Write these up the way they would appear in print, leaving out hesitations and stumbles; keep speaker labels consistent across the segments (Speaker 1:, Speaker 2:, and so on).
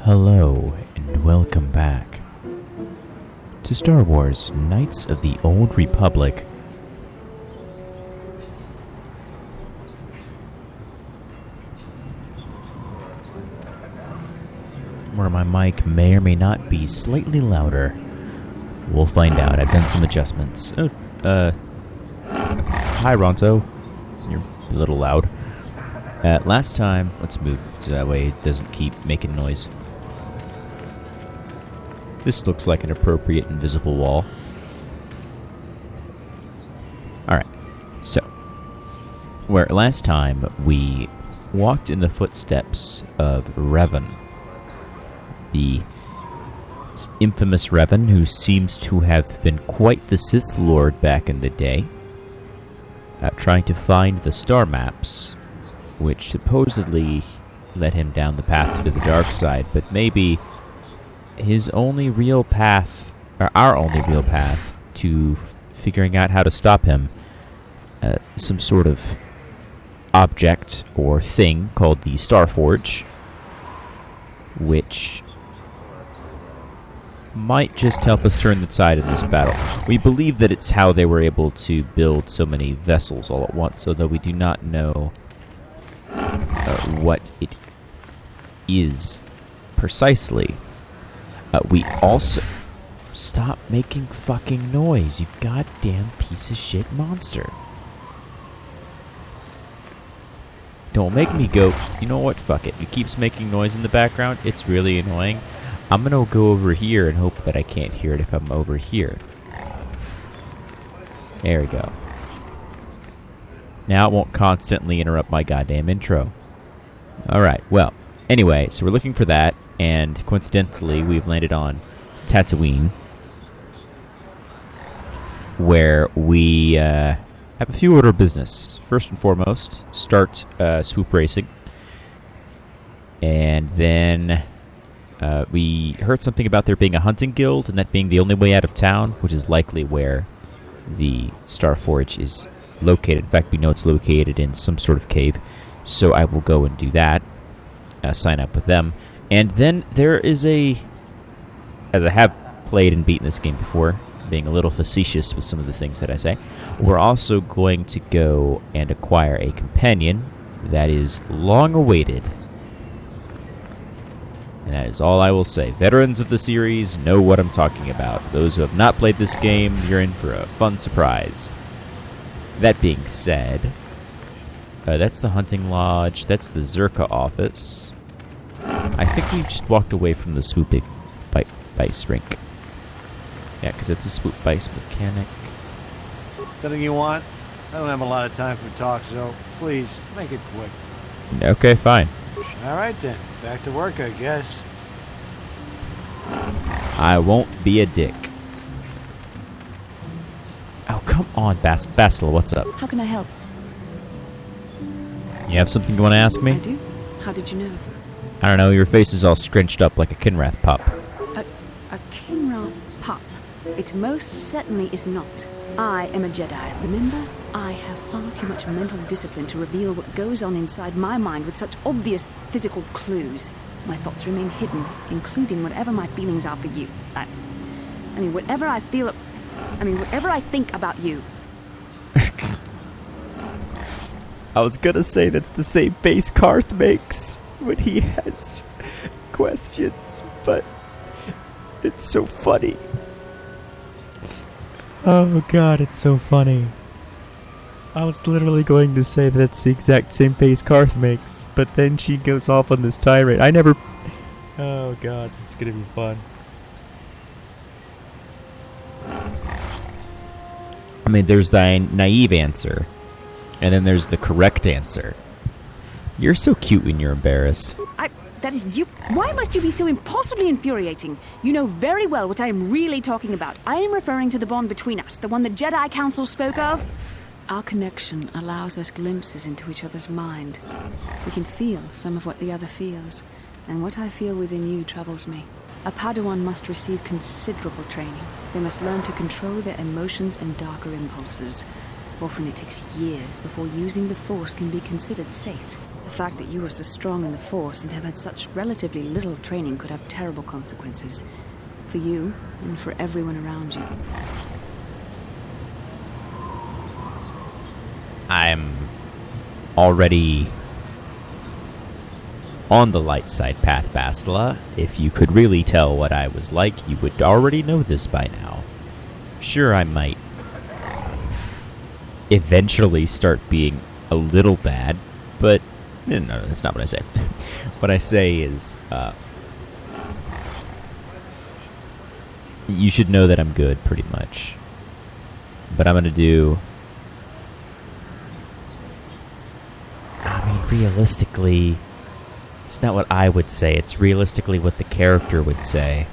Speaker 1: Hello, and welcome back to Star Wars Knights of the Old Republic. Where my mic may or may not be slightly louder. We'll find out. I've done some adjustments. Hi, Ronto. You're a little loud. Last time, let's move so that way it doesn't keep making noise. This looks like an appropriate invisible wall. Alright, so, where last time we walked in the footsteps of Revan, the infamous Revan who seems to have been quite the Sith Lord back in the day, trying to find the star maps, which supposedly led him down the path to the dark side, but maybe his only real path, or our only real path, to figuring out how to stop him, some sort of object or thing called the Starforge, which might just help us turn the tide in this battle. We believe that it's how they were able to build so many vessels all at once, although we do not know what it is precisely. We also... Stop making fucking noise, you goddamn piece of shit monster. Don't make me go... You know what? Fuck it. It keeps making noise in the background. It's really annoying. I'm gonna go over here and hope that I can't hear it if I'm over here. There we go. Now it won't constantly interrupt my goddamn intro. Alright, well. Anyway, so we're looking for that. And coincidentally, we've landed on Dantooine, where we have a few order of business. First and foremost, start swoop racing. And then we heard something about there being a hunting guild, and that being the only way out of town, which is likely where the Starforge is located. In fact, we know it's located in some sort of cave. So I will go and do that, sign up with them. And then there is as I have played and beaten this game before, being a little facetious with some of the things that I say, we're also going to go and acquire a companion that is long awaited. And that is all I will say. Veterans of the series know what I'm talking about. Those who have not played this game, you're in for a fun surprise. That being said, that's the hunting lodge, that's the Zerka office. I think we just walked away from the swooping base rink. Yeah, because it's a swoop base mechanic.
Speaker 2: Something you want? I don't have a lot of time for talk, so please, make it quick.
Speaker 1: Okay, fine.
Speaker 2: Alright then, back to work, I guess.
Speaker 1: I won't be a dick. Oh, come on, Bastel, what's up?
Speaker 3: How can I help?
Speaker 1: You have something you want to ask me?
Speaker 3: I do. How did you know?
Speaker 1: I don't know, your face is all scrunched up like a Kinrath pup.
Speaker 3: A Kinrath pup? It most certainly is not. I am a Jedi, remember? I have far too much mental discipline to reveal what goes on inside my mind with such obvious physical clues. My thoughts remain hidden, including whatever my feelings are for you. I mean, whatever I feel... whatever I think about you.
Speaker 1: I was gonna say that's the same face Karth makes when he has questions, but it's so funny. Oh god, it's so funny. I was literally going to say that's the exact same face Karth makes, but then she goes off on this tirade. Oh god, this is gonna be fun. I mean, there's the naive answer, and then there's the correct answer. You're so cute when you're embarrassed.
Speaker 3: That is you. Why must you be so impossibly infuriating? You know very well what I am really talking about. I am referring to the bond between us, the one the Jedi Council spoke of. Our connection allows us glimpses into each other's mind. We can feel some of what the other feels, and what I feel within you troubles me. A Padawan must receive considerable training. They must learn to control their emotions and darker impulses. Often it takes years before using the Force can be considered safe. The fact that you were so strong in the Force and have had such relatively little training could have terrible consequences. For you, and for everyone around you.
Speaker 1: I'm already on the light side path, Bastila. If you could really tell what I was like, you would already know this by now. Sure, I might eventually start being a little bad, but no, that's not what I say. What I say is, you should know that I'm good, pretty much. But I'm gonna do... I mean, realistically, it's not what I would say. It's realistically what the character would say.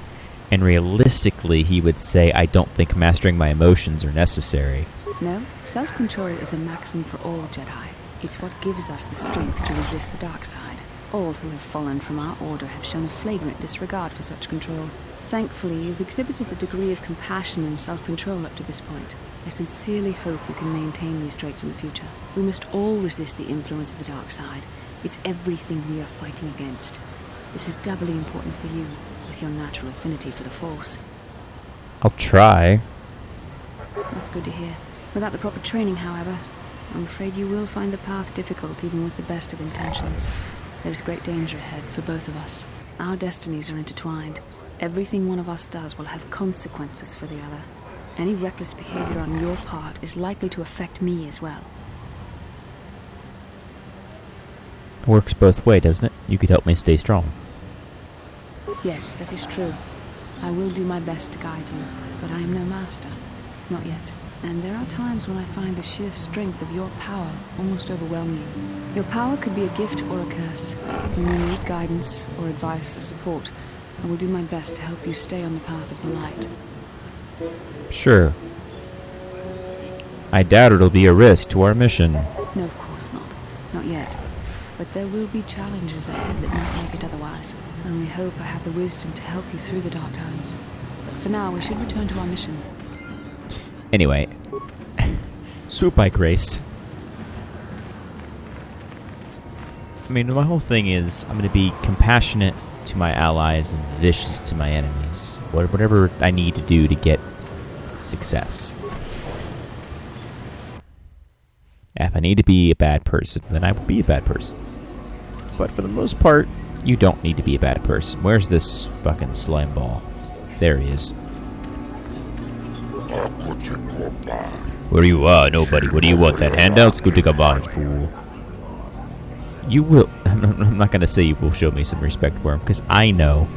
Speaker 1: And realistically, he would say, I don't think mastering my emotions are necessary.
Speaker 3: No, self-control is a maxim for all Jedi. It's what gives us the strength to resist the dark side. All who have fallen from our order have shown a flagrant disregard for such control. Thankfully, you've exhibited a degree of compassion and self-control up to this point. I sincerely hope you can maintain these traits in the future. We must all resist the influence of the dark side. It's everything we are fighting against. This is doubly important for you, with your natural affinity for the Force.
Speaker 1: I'll try.
Speaker 3: That's good to hear. Without the proper training, however, I'm afraid you will find the path difficult even with the best of intentions. There's great danger ahead for both of us. Our destinies are intertwined. Everything one of us does will have consequences for the other. Any reckless behavior on your part is likely to affect me as well.
Speaker 1: It works both ways, doesn't it? You could help me stay strong.
Speaker 3: Yes, that is true. I will do my best to guide you, but I am no master. Not yet. And there are times when I find the sheer strength of your power almost overwhelm you. Your power could be a gift or a curse. When you need guidance or advice or support, I will do my best to help you stay on the path of the light.
Speaker 1: Sure. I doubt it'll be a risk to our mission.
Speaker 3: No, of course not. Not yet. But there will be challenges ahead that might make it otherwise. I only hope I have the wisdom to help you through the dark times. But for now, we should return to our mission.
Speaker 1: Anyway, swoop bike race. I mean, my whole thing is I'm going to be compassionate to my allies and vicious to my enemies. Whatever I need to do to get success. If I need to be a bad person, then I will be a bad person. But for the most part, you don't need to be a bad person. Where's this fucking slime ball? There he is. Where you are, nobody. What do you want? That handouts? Go take a mine, fool. You will... I'm not going to say you will show me some respect, Worm, because I know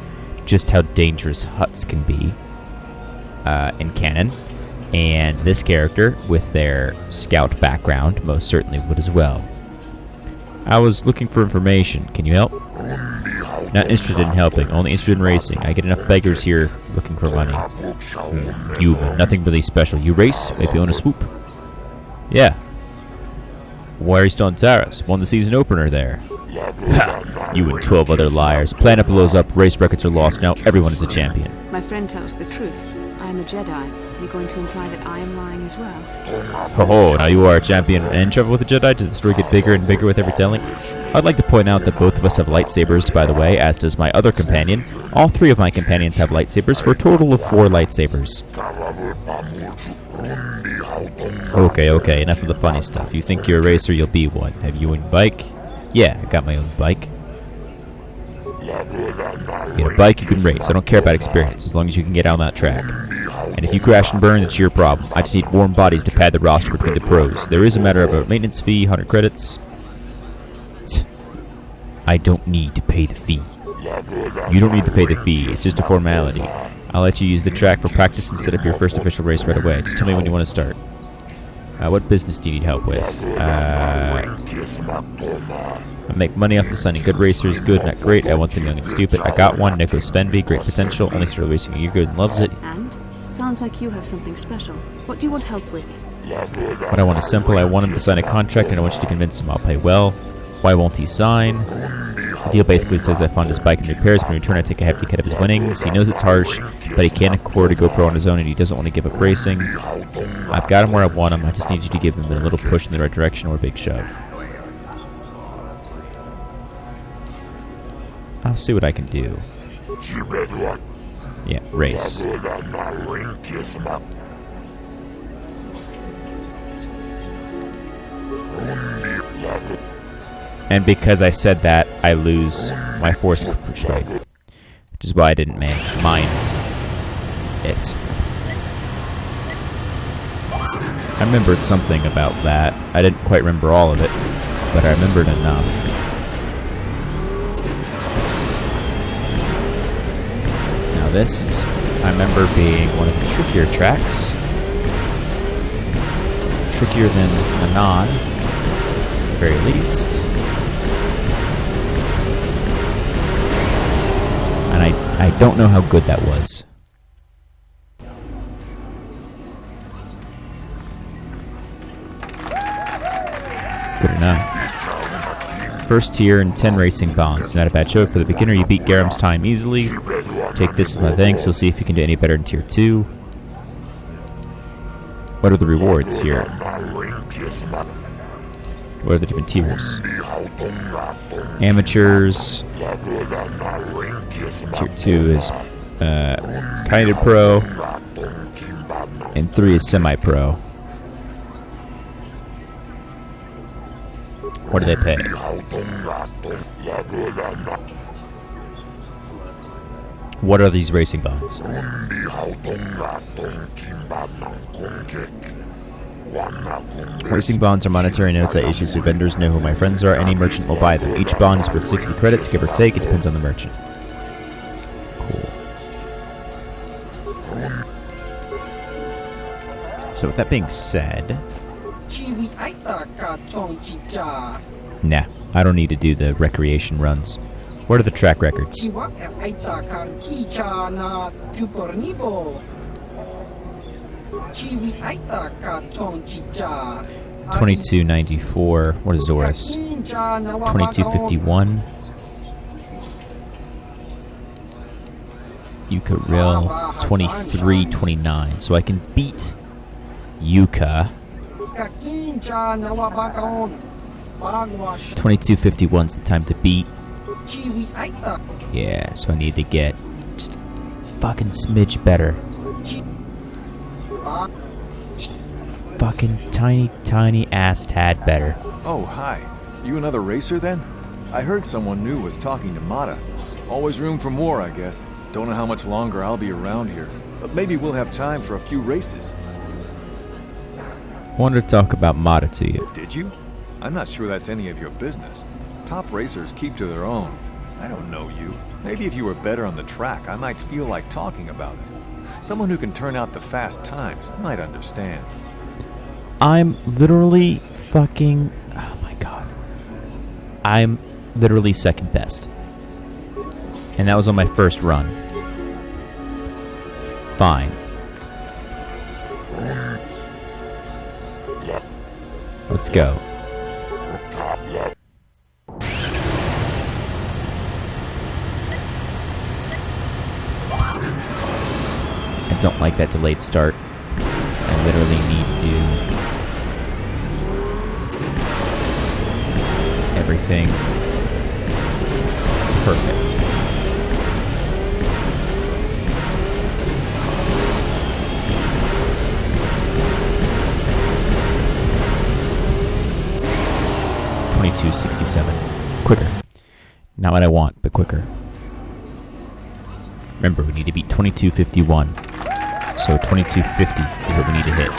Speaker 1: just how dangerous huts can be in canon. And this character, with their scout background, most certainly would as well. I was looking for information. Can you help? Not interested in helping, only interested in racing. I get enough beggars here looking for money. Human, nothing really special. You race? Maybe own a swoop? Yeah. Why are you still on Taris? Won the season opener there. Ha! You and 12 other liars. Planet blows up, race records are lost, now everyone is a champion.
Speaker 3: My friend tells the truth. I am a Jedi. You're going to imply that I am lying as well?
Speaker 1: Oh, now you are a champion and in trouble with the Jedi? Does the story get bigger and bigger with every telling? I'd like to point out that both of us have lightsabers, by the way, as does my other companion. All three of my companions have lightsabers, for a total of 4 lightsabers. Okay, enough of the funny stuff. You think you're a racer, you'll be one. Have you owned a bike? Yeah, I got my own bike. You get a bike, you can race. I don't care about experience, as long as you can get on that track. And if you crash and burn, it's your problem. I just need warm bodies to pad the roster between the pros. There is a matter of a maintenance fee, 100 credits. I don't need to pay the fee. You don't need to pay the fee, it's just a formality. I'll let you use the track for practice and set up your first official race right away. Just tell me when you want to start. What business do you need help with? I make money off of signing good racers. Good, not great. I want them young and stupid. I got one, Nico Spenby, great potential. Only started racing a year ago and loves it.
Speaker 3: And? Sounds like you have something special. What do you want help with?
Speaker 1: What I want is simple. I want him to sign a contract and I want you to convince him I'll pay well. Why won't he sign? The deal basically says I fund his bike and repairs, but in return I take a hefty cut of his winnings. He knows it's harsh, but he can't afford to go pro on his own and he doesn't want to give up racing. I've got him where I want him. I just need you to give him a little push in the right direction or a big shove. I'll see what I can do. Yeah, race. And because I said that, I lose my force persuade, which is why I didn't mind it. I remembered something about that. I didn't quite remember all of it, but I remembered enough. Now this is, I remember, being one of the trickier tracks. Trickier than Manon, at the very least. And I don't know how good that was. Good enough. First tier and 10 racing bonds. Not a bad show for the beginner. You beat Garam's time easily. Take this with my thanks. You'll see if you can do any better in tier 2. What are the rewards here? What are the different tiers? Amateurs. Tier 2 is kind of pro. And 3 is semi-pro. What do they pay? What are these racing bonds? Racing bonds are monetary notes I issue so vendors know who my friends are. Any merchant will buy them. Each bond is worth 60 credits, give or take. It depends on the merchant. Cool. So with that being said... Nah, I don't need to do the recreation runs. What are the track records? 2294. What is Zorus? 2251. Yuka Rill 2329. So I can beat Yuka. 2251 is the time to beat. Yeah, so I need to get just fucking smidge better. Just fucking tiny ass tad better.
Speaker 4: Oh, hi. You another racer then? I heard someone new was talking to Mata. Always room for more, I guess. Don't know how much longer I'll be around here, but maybe we'll have time for a few races.
Speaker 1: Wanted to talk about Mata to you.
Speaker 4: Did you? I'm not sure that's any of your business. Top racers keep to their own. I don't know you. Maybe if you were better on the track, I might feel like talking about it. Someone who can turn out the fast times might understand.
Speaker 1: I'm literally fucking... Oh my god. I'm literally second best. And that was on my first run. Fine. Let's go. I don't like that delayed start. I literally need to do everything perfect. .2267. Quicker. Not what I want, but quicker. Remember, we need to beat 2251. So 2250 is what we need to hit.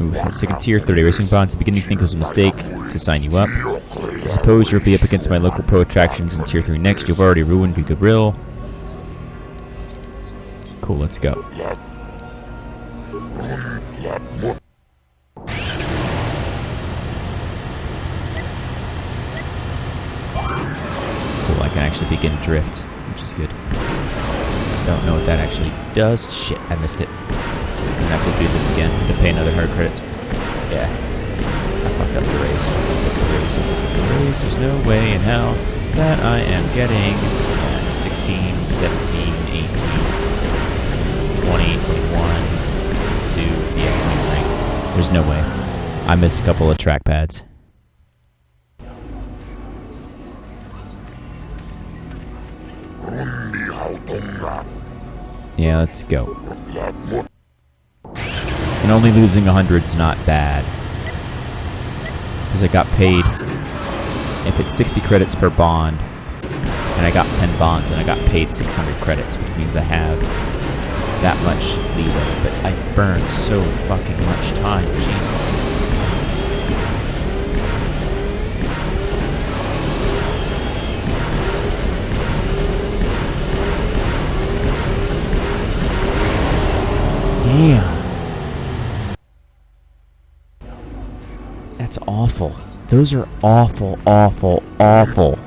Speaker 1: Ooh, second tier, 30 racing bonds. At the beginning, you think it was a mistake to sign you up. I suppose you'll be up against my local pro attractions in tier 3 next. You've already ruined Yuka Brill. Cool, let's go. Cool, I can actually begin drift, which is good. Don't know what that actually does. Shit, I missed it. I'm gonna have to do this again to pay another 100 credits. Yeah. I fucked up the race. There's no way in hell that I am getting 16, 17, 18, 20, 21, 2, 23. There's no way. I missed a couple of track pads. Yeah, let's go. And only losing 100's not bad. Because I got paid. If it's 60 credits per bond, and I got 10 bonds, and I got paid 600 credits, which means I have that much leeway. But I burned so fucking much time. Jesus. Damn. That's awful. Those are awful, awful, awful.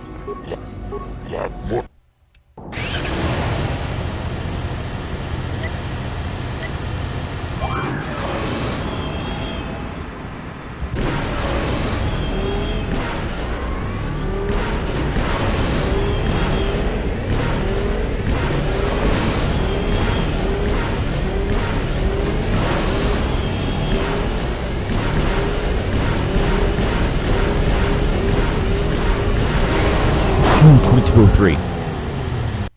Speaker 1: Ooh, 2203.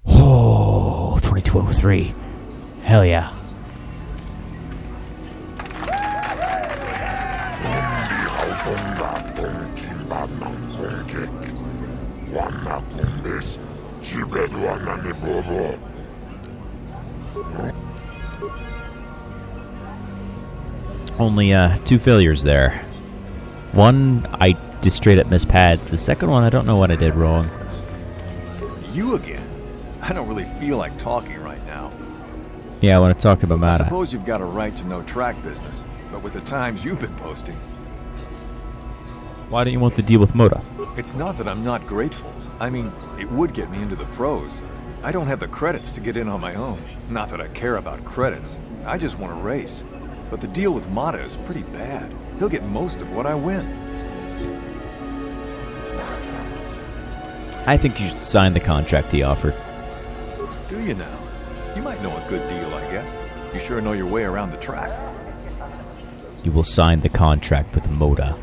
Speaker 1: Oh, 2203. Hell yeah. Only 2 failures there. One, I just straight up missed pads. The second one, I don't know what I did wrong.
Speaker 4: You again? I don't really feel like talking right now.
Speaker 1: Yeah, I want to talk about
Speaker 4: I
Speaker 1: Mata.
Speaker 4: suppose you've got a right to know track business, but with the times you've been posting,
Speaker 1: Why don't you want to deal with Moda?
Speaker 4: it's not that I'm not grateful. I mean, it would get me into the pros. I don't have the credits to get in on my own. Not that I care about credits. I just want to race. But the deal with Mata is pretty bad. He'll get most of what I win.
Speaker 1: I think you should sign the contract he offered.
Speaker 4: Do you now? You might know a good deal, I guess. You sure know your way around the track.
Speaker 1: You will sign the contract with Moda.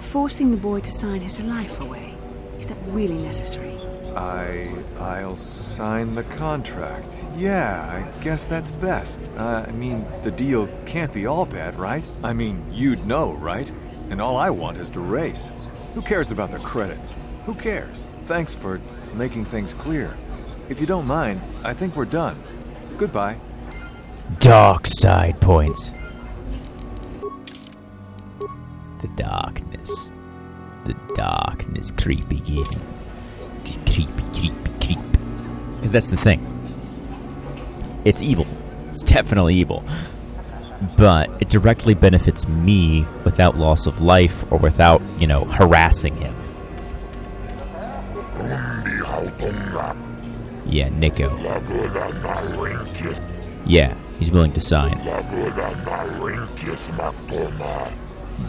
Speaker 3: Forcing the boy to sign his life away. Is that really necessary?
Speaker 4: I'll sign the contract. Yeah, I guess that's best. I mean, the deal can't be all bad, right? I mean, you'd know, right? And all I want is to race. Who cares about the credits? Who cares? Thanks for making things clear. If you don't mind, I think we're done. Goodbye.
Speaker 1: Dark side points. The darkness. The darkness creeping in. Just creepy, creepy, creep. Because that's the thing. It's evil. It's definitely evil. But it directly benefits me without loss of life or without, harassing him. Yeah, Nico. Yeah, he's willing to sign.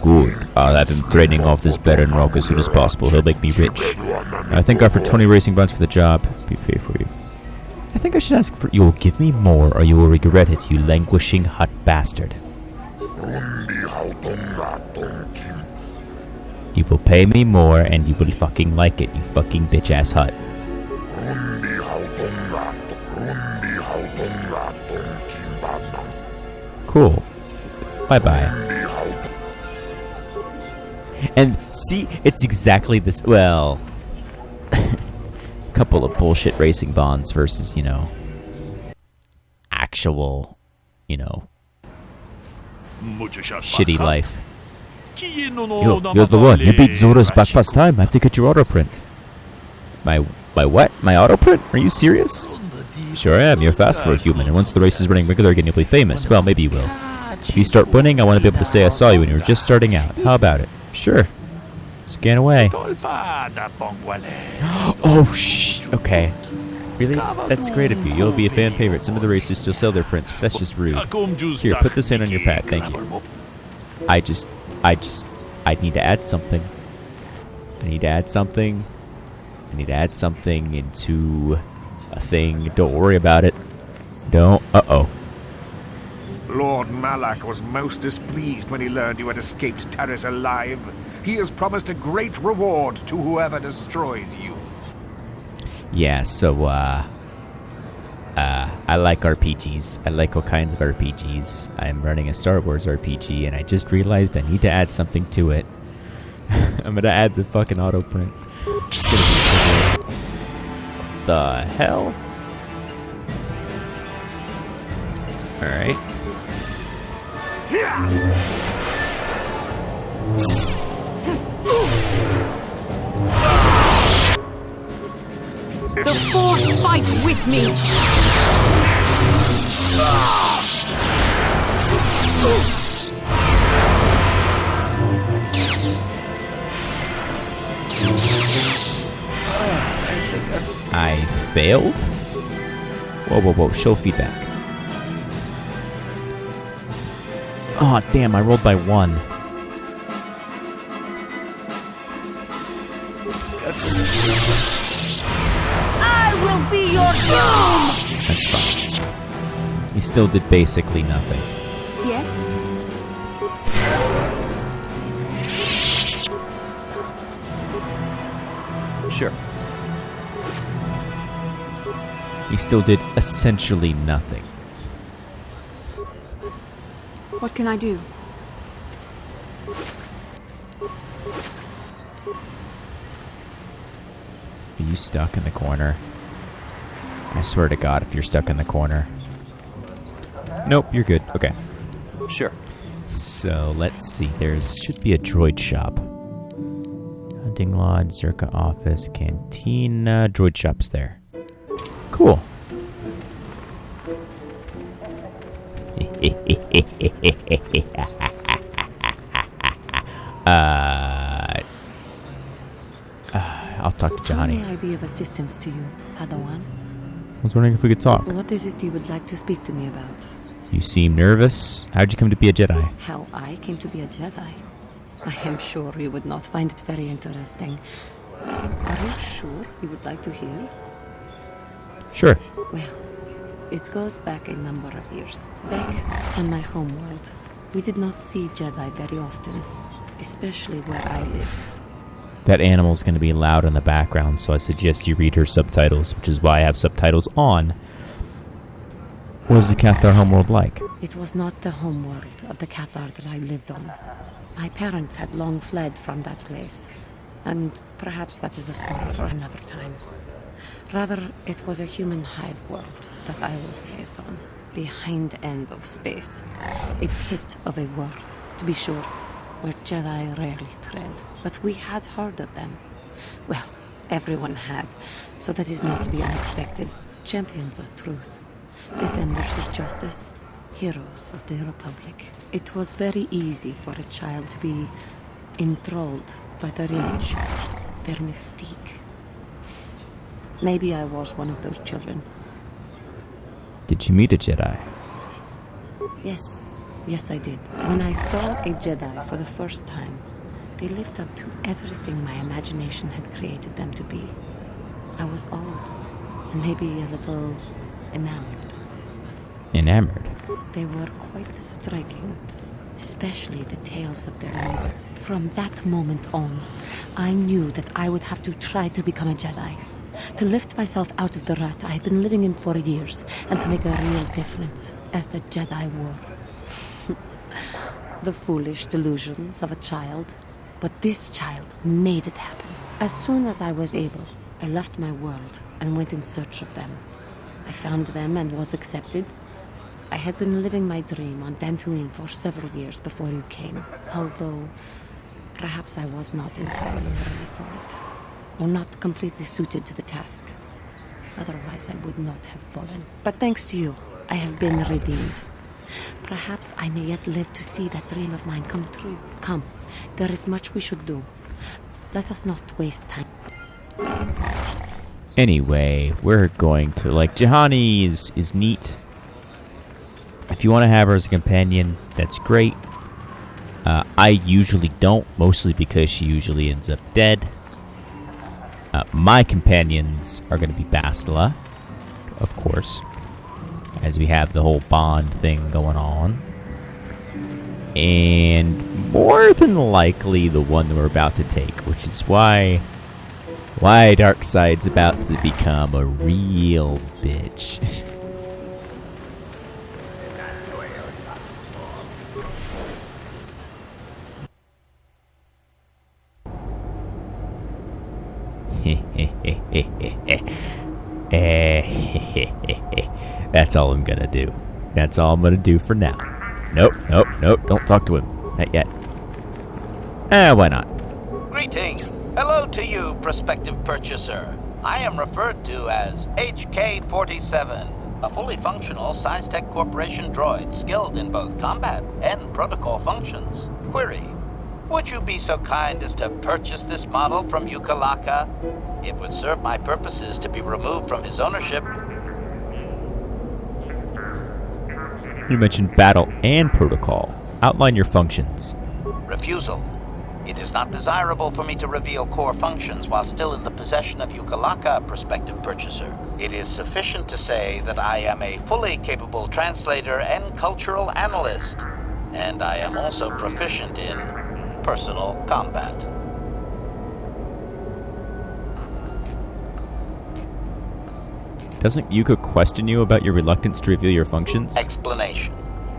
Speaker 1: Good. I'll have him trading off this barren rock as soon as possible. He'll make me rich. I think I offered 20 racing bonds for the job. Be fair for you. I think I should ask for... You will give me more or you will regret it, you languishing hut bastard. You will pay me more and you will fucking like it, you fucking bitch-ass hut. Cool. Bye-bye. And see, it's exactly this... Well... couple of bullshit racing bonds versus, actual, shitty life. You're the one. You beat Zora's back first time. I have to get your auto print. My what? My auto print? Are you serious? Sure I am. You're fast for a human, and once the race is running regular again, you'll be famous. Well, maybe you will. If you start winning, I want to be able to say I saw you when you were just starting out. How about it? Sure. Scan away. Oh, shh. Okay. Really? That's great of you. You'll be a fan favorite. Some of the racers still sell their prints, but that's just rude. Here, put this hand on your pad. Thank you. I need to add something. I need to add something into a thing. Don't worry about it. Don't. Uh-oh.
Speaker 5: Lord Malak was most displeased when he learned you had escaped Taris alive. He has promised a great reward to whoever destroys you.
Speaker 1: Yeah, so, I like RPGs. I like all kinds of RPGs. I'm running a Star Wars RPG, and I just realized I need to add something to it. I'm gonna add the fucking auto print. It's gonna be so good. The hell? Alright.
Speaker 3: The Force fights with me!
Speaker 1: I failed? Whoa, whoa, whoa. Show feedback. Oh, damn. I rolled by 1.
Speaker 3: I will be your doom!
Speaker 1: That's fine. He still did basically nothing.
Speaker 3: Yes?
Speaker 2: Sure.
Speaker 1: He still did essentially nothing.
Speaker 3: What can I do?
Speaker 1: Are you stuck in the corner? I swear to God, if you're stuck in the corner. Nope, you're good. Okay.
Speaker 2: Sure.
Speaker 1: So, let's see. Should be a droid shop. Hunting lodge, Zerka office, cantina. Droid shop's there. Cool. I'll talk to Johnny.
Speaker 6: How may I be of assistance to you, Padawan?
Speaker 1: I was wondering if we could talk.
Speaker 6: What is it you would like to speak to me about?
Speaker 1: You seem nervous. How'd you come to be a Jedi?
Speaker 6: How I came to be a Jedi? I am sure you would not find it very interesting. Are you sure you would like to hear?
Speaker 1: Sure.
Speaker 6: Well, it goes back a number of years. Back on my homeworld, we did not see Jedi very often, especially where I lived.
Speaker 1: That animal's going to be loud in the background, so I suggest you read her subtitles, which is why I have subtitles on. What was the KotOR homeworld like?
Speaker 6: It was not the homeworld of the KotOR that I lived on. My parents had long fled from that place, and perhaps that is a story for another time. Rather, it was a human hive world that I was raised on. The hind end of space. A pit of a world, to be sure, where Jedi rarely tread. But we had heard of them. Well, everyone had, so that is not to be unexpected. Champions of truth, defenders of justice, heroes of the Republic. It was very easy for a child to be enthralled by their image, their mystique. Maybe I was one of those children.
Speaker 1: Did you meet a Jedi?
Speaker 6: Yes. Yes, I did. When I saw a Jedi for the first time, they lived up to everything my imagination had created them to be. I was awed, and maybe a little enamored.
Speaker 1: Enamored?
Speaker 6: They were quite striking, especially the tales of their leader. From that moment on, I knew that I would have to try to become a Jedi. To lift myself out of the rut I had been living in for years, and to make a real difference, as the Jedi were. The foolish delusions of a child. But this child made it happen. As soon as I was able, I left my world and went in search of them. I found them and was accepted. I had been living my dream on Dantooine for several years before you came, although perhaps I was not entirely ready for it, or not completely suited to the task. Otherwise, I would not have fallen. But thanks to you, I have been redeemed. Perhaps I may yet live to see that dream of mine come true. Come, there is much we should do. Let us not waste time.
Speaker 1: Anyway, we're going to, Jahani is neat. If you want to have her as a companion, that's great. I usually don't, mostly because she usually ends up dead. My companions are going to be Bastila, of course, as we have the whole bond thing going on. And more than likely the one that we're about to take, which is why Darkseid's about to become a real bitch. That's all I'm gonna do. That's all I'm gonna do for now. Nope, don't talk to him. Not yet. Why not?
Speaker 7: Greetings. Hello to you, prospective purchaser. I am referred to as HK-47, a fully functional SciTech Corporation droid skilled in both combat and protocol functions. Query: would you be so kind as to purchase this model from Ukalaka? It would serve my purposes to be removed from his ownership.
Speaker 1: You mentioned battle and protocol. Outline your functions.
Speaker 7: Refusal. It is not desirable for me to reveal core functions while still in the possession of Ukalaka, prospective purchaser. It is sufficient to say that I am a fully capable translator and cultural analyst, and I am also proficient in personal combat.
Speaker 1: Doesn't Yuka question you about your reluctance to reveal your functions?
Speaker 7: Explanation.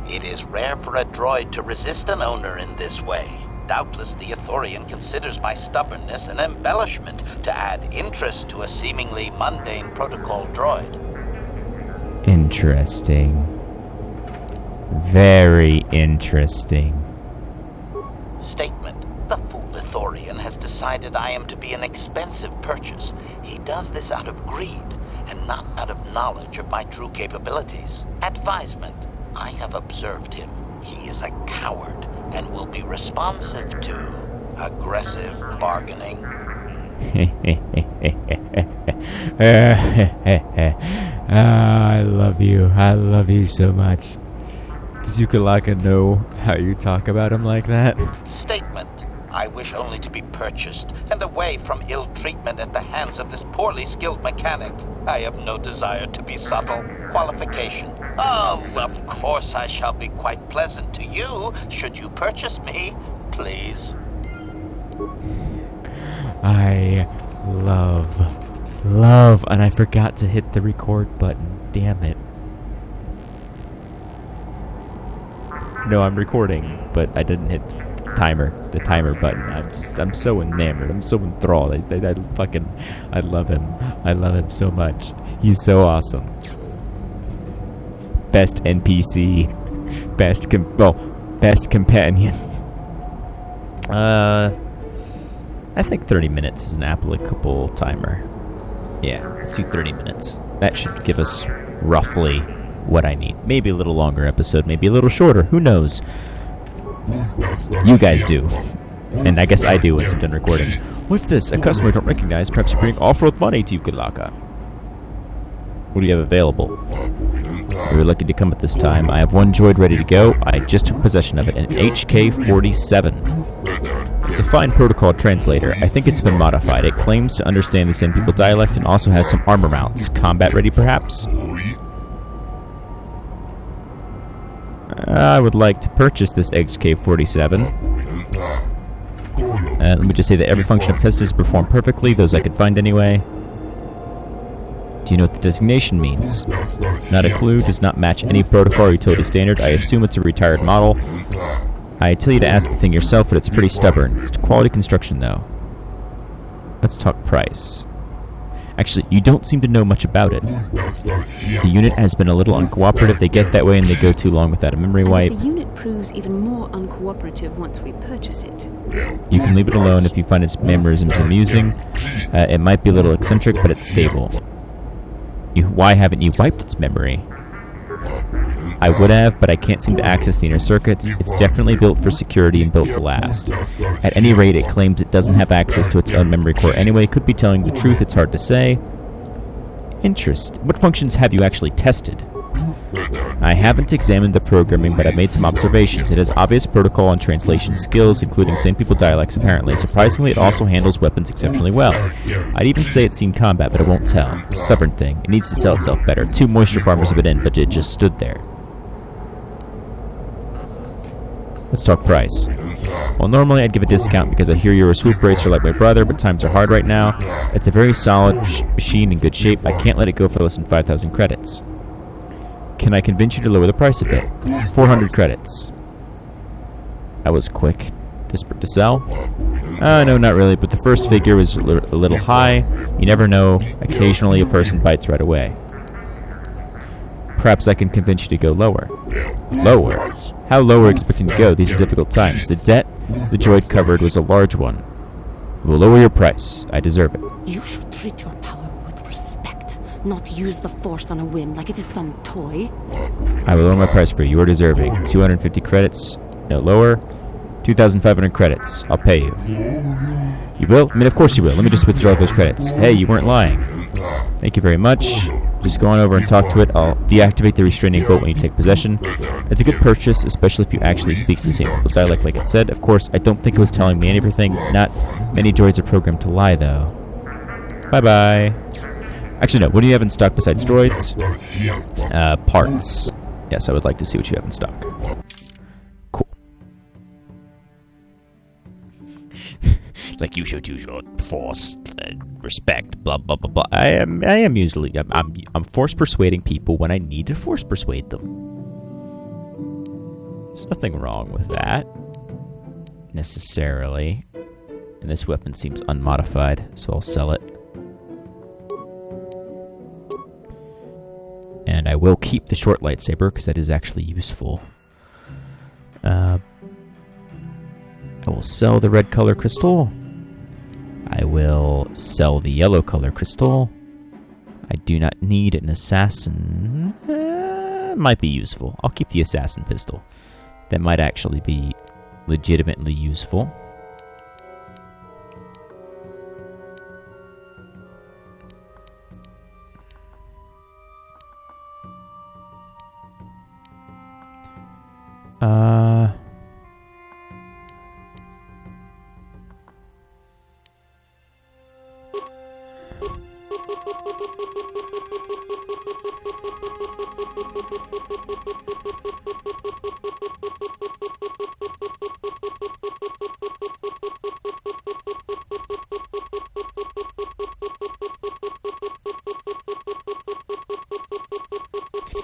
Speaker 7: It is rare for a droid to resist an owner in this way. Doubtless the Ithorian considers my stubbornness an embellishment to add interest to a seemingly mundane protocol droid.
Speaker 1: Interesting. Very interesting.
Speaker 7: Statement. The fool Ithorian has decided I am to be an expensive purchase. He does this out of greed, and not out of knowledge of my true capabilities. Advisement. I have observed him. He is a coward, and will be responsive to aggressive bargaining.
Speaker 1: I love you. I love you so much. Does Ukalaka know how you talk about him like that?
Speaker 7: Statement. I wish only to be purchased, and away from ill treatment at the hands of this poorly skilled mechanic. I have no desire to be subtle. Qualification. Oh, of course I shall be quite pleasant to you, should you purchase me, please.
Speaker 1: I love, and I forgot to hit the record button. Damn it. No, I'm recording, but I didn't hit the timer button. I'm so enamored. I'm so enthralled. I love him. I love him so much. He's so awesome. Best NPC, best companion. I think 30 minutes is an applicable timer. Yeah, let's do 30 minutes. That should give us roughly what I need. Maybe a little longer episode, maybe a little shorter. Who knows? You guys do. And I guess I do once I'm done recording. What's this? A customer I don't recognize. Perhaps you're bringing off-road money to Ukalaka. What do you have available? We were lucky to come at this time. I have one droid ready to go. I just took possession of it, an HK-47. It's a fine protocol translator. I think it's been modified. It claims to understand the Sand People dialect and also has some armor mounts. Combat ready, perhaps? I would like to purchase this HK-47. Let me just say that every function I've tested is performed perfectly, those I could find anyway. Do you know what the designation means? Not a clue, does not match any protocol or utility standard. I assume it's a retired model. I tell you to ask the thing yourself, but it's pretty stubborn. It's quality construction, though. Let's talk price. Actually, you don't seem to know much about it. The unit has been a little uncooperative. They get that way and they go too long without a memory wipe.
Speaker 3: The unit proves even more uncooperative once we purchase it.
Speaker 1: You can leave it alone if you find its mannerisms amusing. It might be a little eccentric, but it's stable. Why haven't you wiped its memory? I would have, but I can't seem to access the inner circuits. It's definitely built for security and built to last. At any rate, it claims it doesn't have access to its own memory core anyway. Could be telling the truth, it's hard to say. What functions have you actually tested? I haven't examined the programming, but I've made some observations. It has obvious protocol and translation skills, including Sand People dialects apparently. Surprisingly, it also handles weapons exceptionally well. I'd even say it's seen combat, but it won't tell. Stubborn thing. It needs to sell itself better. 2 moisture farmers have been in, but it just stood there. Let's talk price. Well, normally I'd give a discount because I hear you're a swoop racer like my brother, but times are hard right now. It's a very solid machine in good shape. I can't let it go for less than 5,000 credits. Can I convince you to lower the price a bit? 400 credits. That was quick. Desperate to sell? No, not really, but the first figure was a little high. You never know. Occasionally a person bites right away. Perhaps I can convince you to go lower. Lower? How low are you expecting to go? These are difficult times. The debt the droid covered was a large one. We'll lower your price. I deserve it.
Speaker 6: You should treat your power with respect, not use the Force on a whim like it is some toy.
Speaker 1: I will lower my price for you. You are deserving. 250 credits. No lower. 2,500 credits. I'll pay you. You will? I mean, of course you will. Let me just withdraw those credits. Hey, you weren't lying. Thank you very much. Just go on over and talk to it. I'll deactivate the restraining bolt when you take possession. It's a good purchase, especially if you actually speak the same dialect like it said. Of course, I don't think it was telling me everything. Not many droids are programmed to lie, though. Bye-bye. Actually, no. What do you have in stock besides droids? Parts. Yes, I would like to see what you have in stock. Cool. Like, you should use your force, respect, blah blah blah blah. I am usually I'm force persuading people when I need to force persuade them. There's nothing wrong with that, necessarily. And this weapon seems unmodified, so I'll sell it. And I will keep the short lightsaber because that is actually useful. I will sell the red color crystal. I will sell the yellow color crystal. I do not need an assassin. Might be useful. I'll keep the assassin pistol. That might actually be legitimately useful.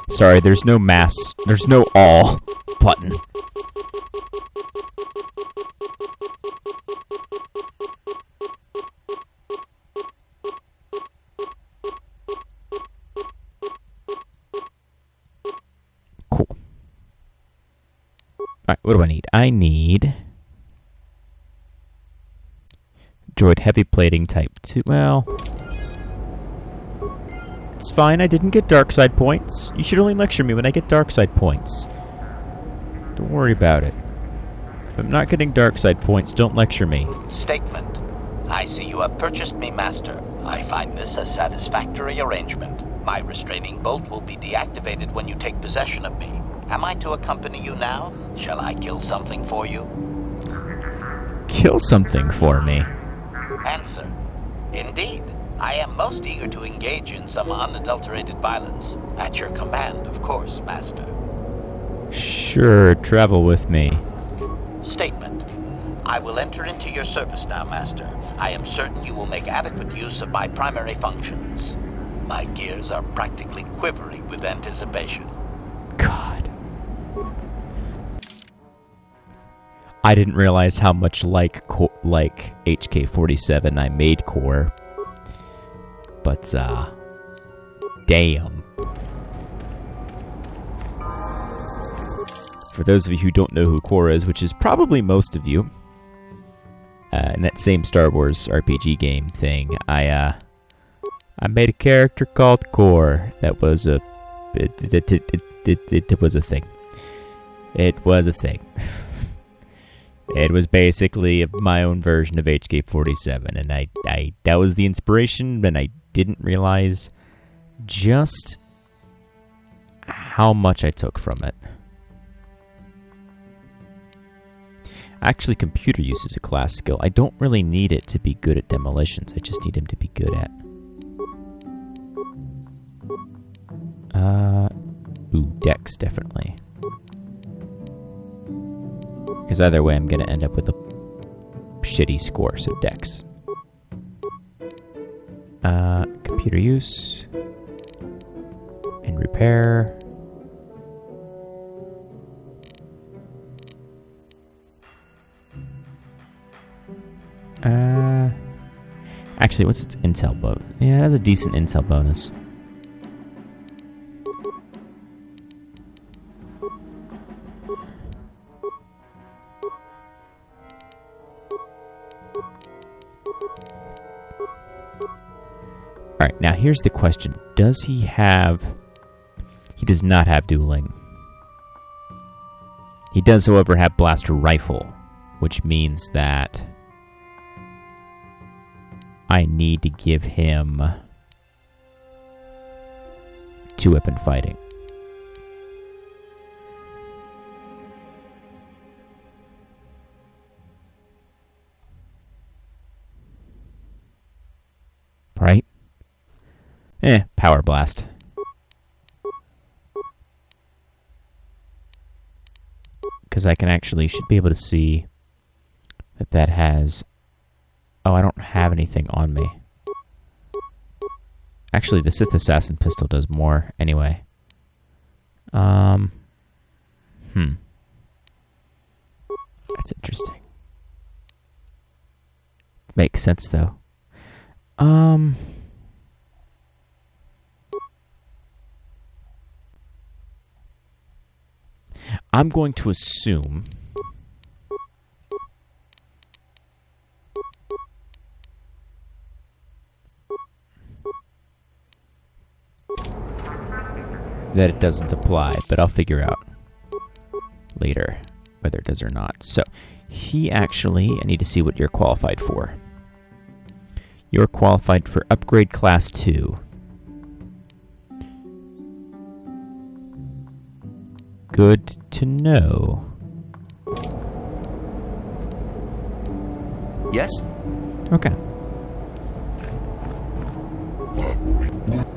Speaker 1: Sorry, there's no mass. There's no all button. Cool. Alright, what do I need? I need droid heavy plating type 2. Well, it's fine, I didn't get dark side points. You should only lecture me when I get dark side points. Don't worry about it. If I'm not getting dark side points, don't lecture me.
Speaker 7: Statement. I see you have purchased me, Master. I find this a satisfactory arrangement. My restraining bolt will be deactivated when you take possession of me. Am I to accompany you now? Shall I kill something for you?
Speaker 1: Kill something for me?
Speaker 7: Answer. Indeed. I am most eager to engage in some unadulterated violence. At your command, of course, Master.
Speaker 1: Sure, travel with me.
Speaker 7: Statement. I will enter into your service now, Master. I am certain you will make adequate use of my primary functions. My gears are practically quivering with anticipation.
Speaker 1: God. I didn't realize how much like HK-47 I made KotOR. But, damn. For those of you who don't know who KotOR is, which is probably most of you, in that same Star Wars RPG game thing, I made a character called KotOR. That was it was a thing. It was a thing. It was basically my own version of HK-47, and I that was the inspiration, and I didn't realize just how much I took from it. Actually, computer use is a class skill. I don't really need it to be good at demolitions. I just need him to be good at... Dex, definitely. Because either way, I'm going to end up with a shitty score, so Dex. Computer use. And repair. Actually, what's its intel bonus? Yeah, it has a decent intel bonus. Alright, now here's the question. Does he have... He does not have dueling. He does, however, have blaster rifle, which means that I need to give him 2-weapon fighting. Right? Power blast. Because I can actually, should be able to see that that has... Oh, I don't have anything on me. Actually, the Sith Assassin pistol does more anyway. That's interesting. Makes sense, though. I'm going to assume that it doesn't apply, but I'll figure out later whether it does or not. So, he actually, I need to see what you're qualified for. You're qualified for upgrade class 2. Good to know.
Speaker 5: Yes?
Speaker 1: Okay.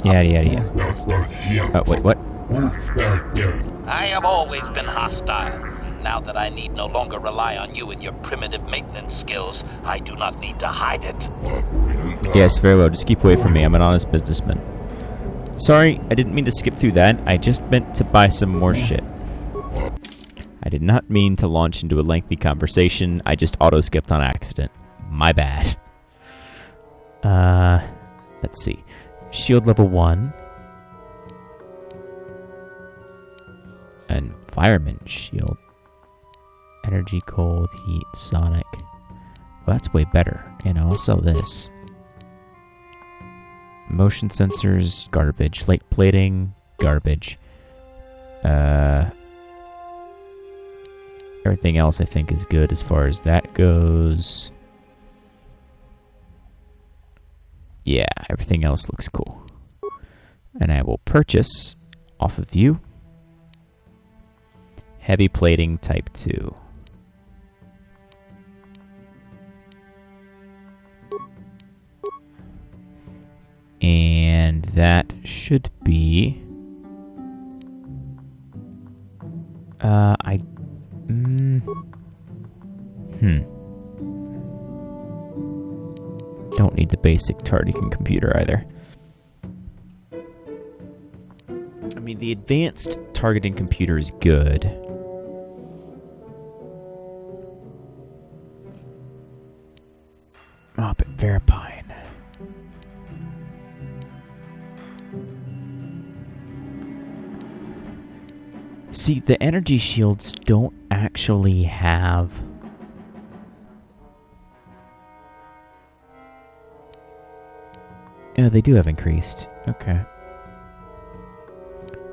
Speaker 1: Yeah. Oh, wait, what?
Speaker 7: I have always been hostile. Now that I need no longer rely on you and your primitive maintenance skills, I do not need to hide it.
Speaker 1: Yes, very well. Just keep away from me. I'm an honest businessman. Sorry, I didn't mean to skip through that. I just meant to buy some more shit. I did not mean to launch into a lengthy conversation. I just auto-skipped on accident. My bad. Let's see. Shield level 1. Environment shield. Energy, cold, heat, sonic. Well, that's way better. You know, I'll sell this. Motion sensors, garbage. Light plating, garbage. Everything else I think is good as far as that goes. Yeah, everything else looks cool. And I will purchase off of you heavy plating type 2. And that should be don't need the basic targeting computer either. I mean, the advanced targeting computer is good. Oh, but Verapine. See, the energy shields don't actually have... Yeah, they do have increased. Okay.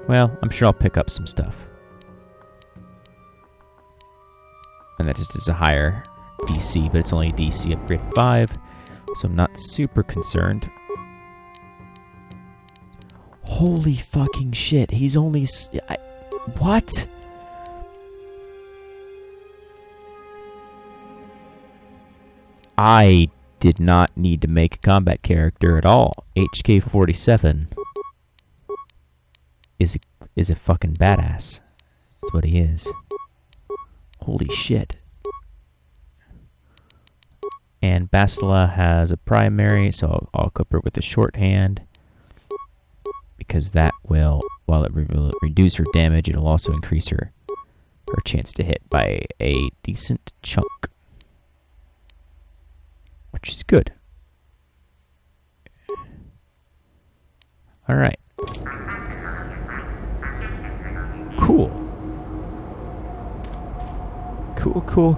Speaker 1: Well, I'm sure I'll pick up some stuff. And that just is a higher DC, but it's only a DC upgrade 5, so I'm not super concerned. Holy fucking shit, he's only... what? I did not need to make a combat character at all. HK-47 is a fucking badass. That's what he is. Holy shit. And Bastila has a primary, so I'll equip her with a shorthand. Because that will, while it will reduce her damage, it'll also increase her chance to hit by a decent chunk. which is good. All right. Cool. Cool.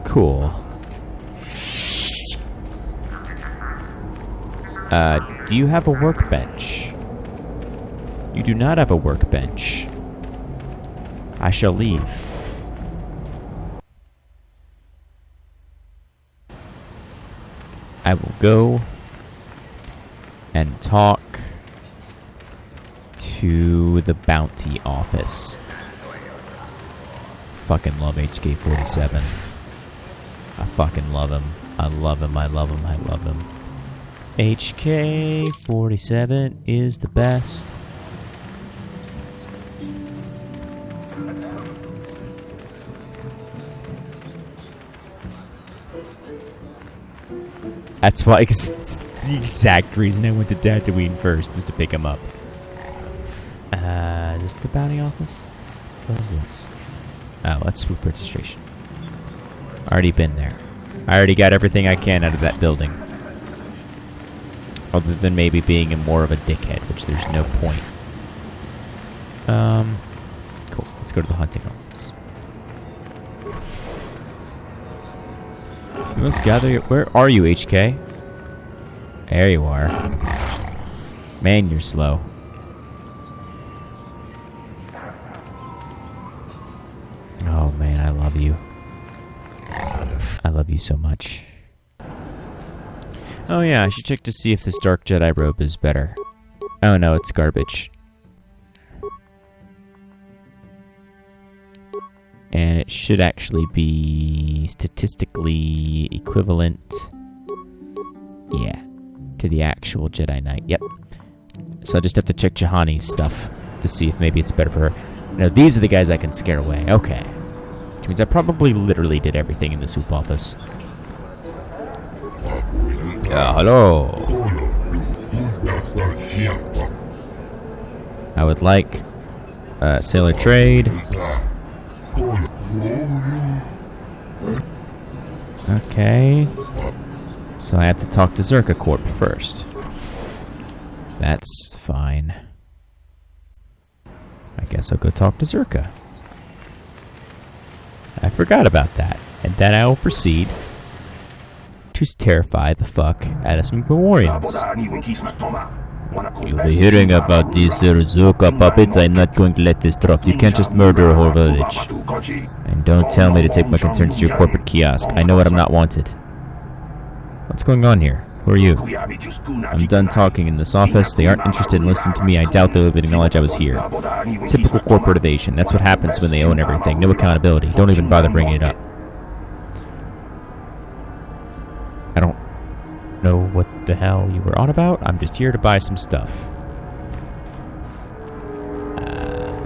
Speaker 1: Do you have a workbench? You do not have a workbench. I shall leave. I will go and talk to the bounty office. Fucking love HK-47. I fucking love him. I love him. HK-47 is the best. That's why it's the exact reason I went to Dantooine first, was to pick him up. Is this the bounty office? What is this? Oh, that's swoop registration. Already been there. I already got everything I can out of that building. Other than maybe being more of a dickhead, which there's no point. Cool. Let's go to the hunting homes. You must gather your... Where are you, HK? There you are. Man, you're slow. Oh, man, I love you. I love you so much. Oh, yeah, I should check to see if this Dark Jedi robe is better. Oh, no, it's garbage. And it should actually be statistically equivalent, yeah, to the actual Jedi Knight. Yep. So I just have to check Jahani's stuff to see if maybe it's better for her. Now, these are the guys I can scare away. Okay. Which means I probably literally did everything in the soup office. Hello. I would like sailor trade. Okay. So I have to talk to Zerka Corp first. That's fine. I guess I'll go talk to Zerka. I forgot about that. And then I will proceed to terrify the fuck out of some Quanons. You'll be hearing about these Zerka puppets. I'm not going to let this drop. You can't just murder a whole village. And don't tell me to take my concerns to your corporate kiosk. I know what I'm not wanted. What's going on here? Who are you? I'm done talking in this office. They aren't interested in listening to me. I doubt they'll even acknowledge I was here. Typical corporate evasion. That's what happens when they own everything. No accountability. Don't even bother bringing it up. I don't know what the hell you were on about. I'm just here to buy some stuff.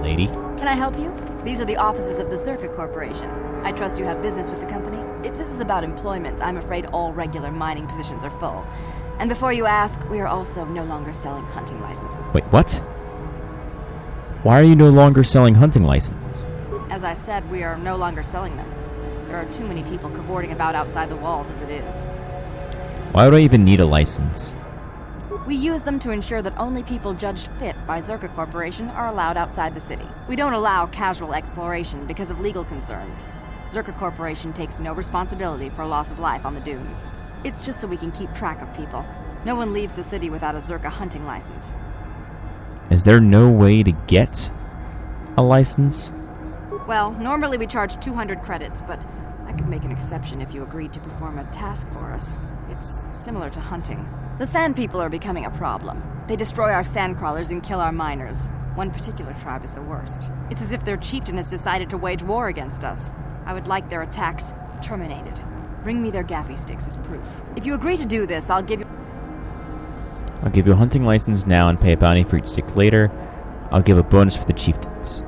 Speaker 1: Lady?
Speaker 8: Can I help you? These are the offices of the Zerka Corporation. I trust you have business with the company. If this is about employment, I'm afraid all regular mining positions are full. And before you ask, we are also no longer selling hunting licenses.
Speaker 1: Wait, what? Why are you no longer selling hunting licenses?
Speaker 8: As I said, we are no longer selling them. There are too many people cavorting about outside the walls as it is.
Speaker 1: Why would I even need a license?
Speaker 8: We use them to ensure that only people judged fit by Zerka Corporation are allowed outside the city. We don't allow casual exploration because of legal concerns. Zerka Corporation takes no responsibility for loss of life on the dunes. It's just so we can keep track of people. No one leaves the city without a Zerka hunting license.
Speaker 1: Is there no way to get a license?
Speaker 8: Well, normally we charge 200 credits, but I could make an exception if you agreed to perform a task for us. It's similar to hunting. The Sand People are becoming a problem. They destroy our sandcrawlers and kill our miners. One particular tribe is the worst. It's as if their chieftain has decided to wage war against us. I would like their attacks terminated. Bring me their gaffy sticks as proof. If you agree to do this, I'll give you
Speaker 1: a hunting license now and pay a bounty for each stick later. I'll give a bonus for the chieftains.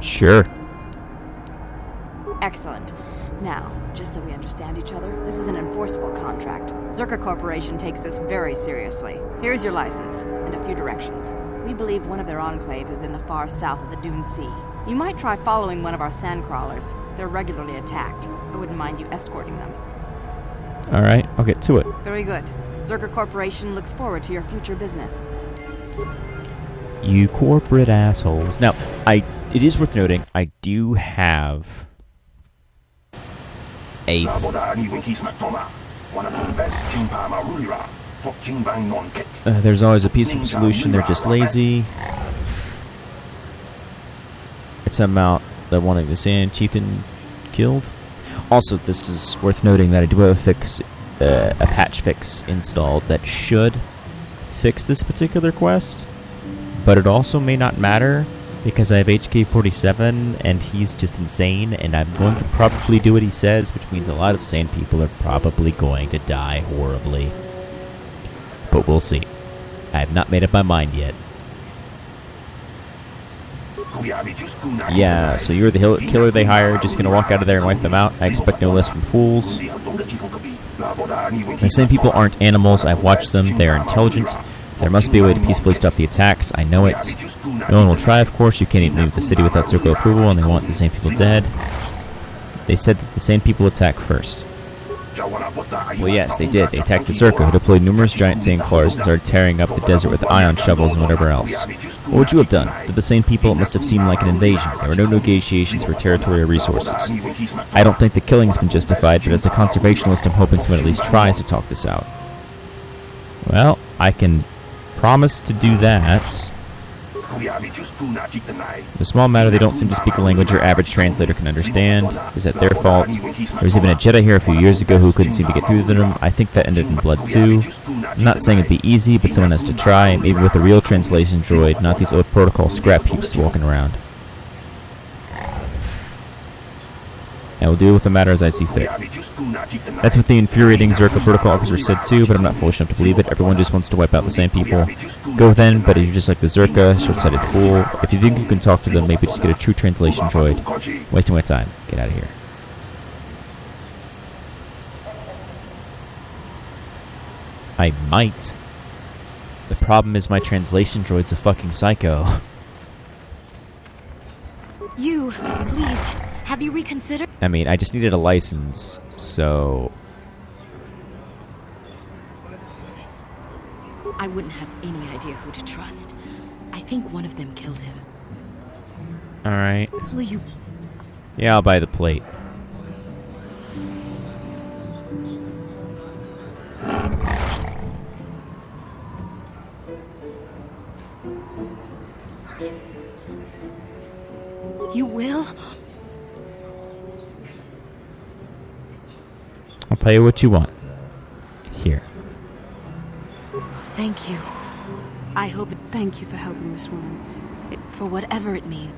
Speaker 1: Sure.
Speaker 8: Excellent. Now, just so we understand each other, this is an enforceable contract. Zerka Corporation takes this very seriously. Here's your license, and a few directions. We believe one of their enclaves is in the far south of the Dune Sea. You might try following one of our sandcrawlers. They're regularly attacked. I wouldn't mind you escorting them.
Speaker 1: Alright, I'll get to it.
Speaker 8: Very good. Zerka Corporation looks forward to your future business.
Speaker 1: You corporate assholes. Now, it is worth noting, I do have a... there's always a peaceful solution, they're just lazy. It's about the wanting the Sand Chieftain killed. Also, this is worth noting that I do have a patch fix installed that should fix this particular quest, but it also may not matter because I have HK-47 and he's just insane, and I'm going to probably do what he says, which means a lot of sane people are probably going to die horribly. But we'll see. I have not made up my mind yet. Yeah, so you're the killer they hired, just gonna walk out of there and wipe them out. I expect no less from fools. The same people aren't animals, I've watched them, they are intelligent. There must be a way to peacefully stop the attacks, I know it. No one will try, of course, you can't even leave the city without Zerko approval, and they want the same people dead. They said that the same people attack first. Well, yes, they did. They attacked the Zerka, who deployed numerous giant sand claws and started tearing up the desert with ion shovels and whatever else. What would you have done? To the same people, it must have seemed like an invasion. There were no negotiations for territory or resources. I don't think the killing's been justified, but as a conservationist, I'm hoping someone at least tries to talk this out. Well, I can promise to do that. In a small matter, they don't seem to speak a language your average translator can understand. Is that their fault? There was even a Jedi here a few years ago who couldn't seem to get through to them. I think that ended in blood too. I'm not saying it'd be easy, but someone has to try, maybe with a real translation droid, not these old protocol scrap heaps walking around. And we'll deal with the matter as I see fit. That's what the infuriating Zerka protocol officer said too, but I'm not foolish enough to believe it. Everyone just wants to wipe out the same people. Go then, but if you're just like the Zerka, short-sighted fool. If you think you can talk to them, maybe just get a true translation droid. Wasting my time. Get out of here. I might. The problem is my translation droid's a fucking psycho.
Speaker 6: You, please. Have you reconsidered?
Speaker 1: I mean, I just needed a license, so...
Speaker 6: I wouldn't have any idea who to trust. I think one of them killed him.
Speaker 1: Alright.
Speaker 6: Will you...
Speaker 1: Yeah, I'll buy the plate.
Speaker 6: You will?
Speaker 1: I'll pay you what you want. Here.
Speaker 6: Thank you. I hope it...
Speaker 3: Thank you for helping this woman.
Speaker 6: For whatever it means.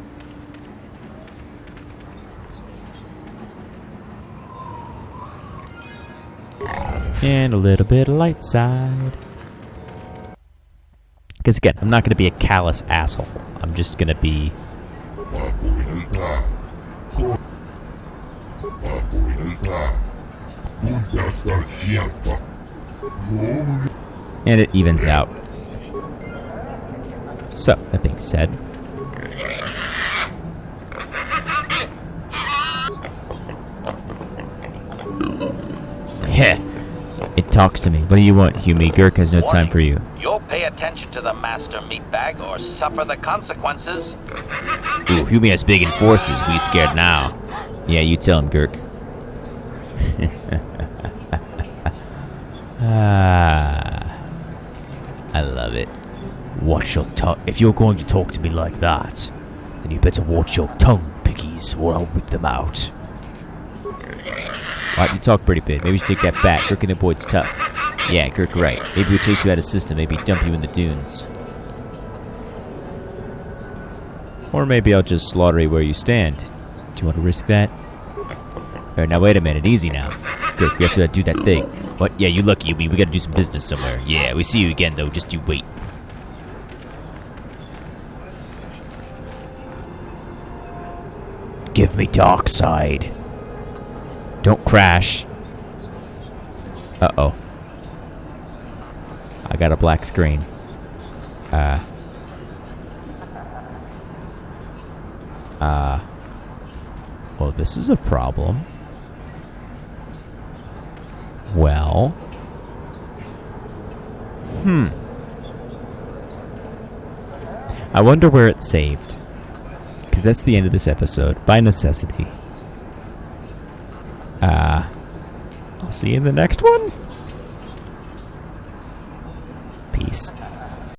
Speaker 1: And a little bit of light side. Because again, I'm not going to be a callous asshole. I'm just going to be... And it evens out. So, that being said... Heh! It talks to me. What do you want, Humi? Gurk has no time for you.
Speaker 7: You'll pay attention to the master meatbag or suffer the consequences.
Speaker 1: Ooh, Humi has big enforcers. We scared now. Yeah, you tell him, Gurk. I love it. Watch your tongue. If you're going to talk to me like that, then you better watch your tongue, piggies, or I'll whip them out. Alright, you talk pretty big. Maybe you should take that back. Gurk and the boy's tough. Yeah, Gurk, right. Maybe we'll chase you out of system. Maybe dump you in the dunes. Or maybe I'll just slaughter you where you stand. Do you want to risk that? Alright, now wait a minute. Easy now. Gurk, we have to do that thing. What? Yeah, you lucky. We gotta do some business somewhere. Yeah, we see you again, though. Just you wait. Give me dark side. Don't crash. Uh-oh. I got a black screen. Well, this is a problem. Well... I wonder where it's saved. Because that's the end of this episode, by necessity. I'll see you in the next one.